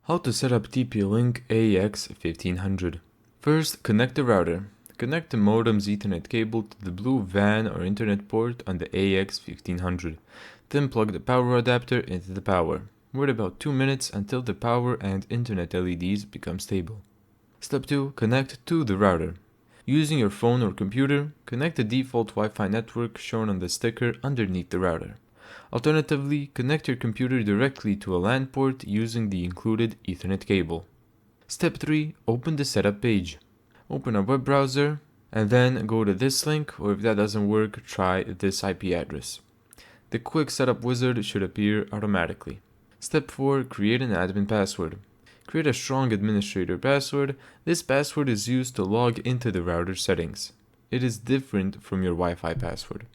How to set up TP-Link AX1500. First, connect the router. Connect the modem's Ethernet cable to the blue WAN or Internet port on the AX1500. Then plug the power adapter into the power. Wait about 2 minutes until the power and Internet LEDs become stable. Step 2. Connect to the router. Using your phone or computer, connect the default Wi-Fi network shown on the sticker underneath the router. Alternatively, connect your computer directly to a LAN port using the included Ethernet cable. Step 3. Open the setup page. Open a web browser and then go to this link, or if that doesn't work, try this IP address. The quick setup wizard should appear automatically. Step 4. Create an admin password. Create a strong administrator password. This password is used to log into the router settings. It is different from your Wi-Fi password.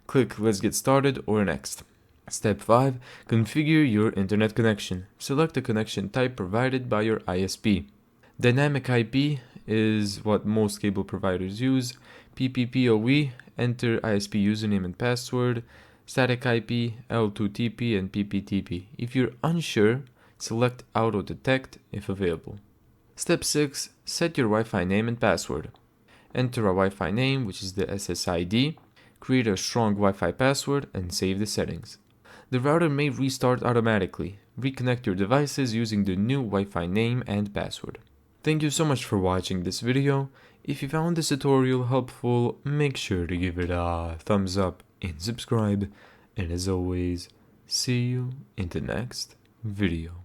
Click Let's Get Started or Next. Step 5. Configure your internet connection. Select the connection type provided by your ISP. Dynamic IP is what most cable providers use. PPPoE, enter ISP username and password. Static IP, L2TP and PPTP. If you're unsure, select Auto Detect if available. Step 6. Set your Wi-Fi name and password. Enter a Wi-Fi name, which is the SSID. Create a strong Wi-Fi password and save the settings. The router may restart automatically. Reconnect your devices using the new Wi-Fi name and password. Thank you so much for watching this video. If you found this tutorial helpful, make sure to give it a thumbs up and subscribe. And as always, see you in the next video.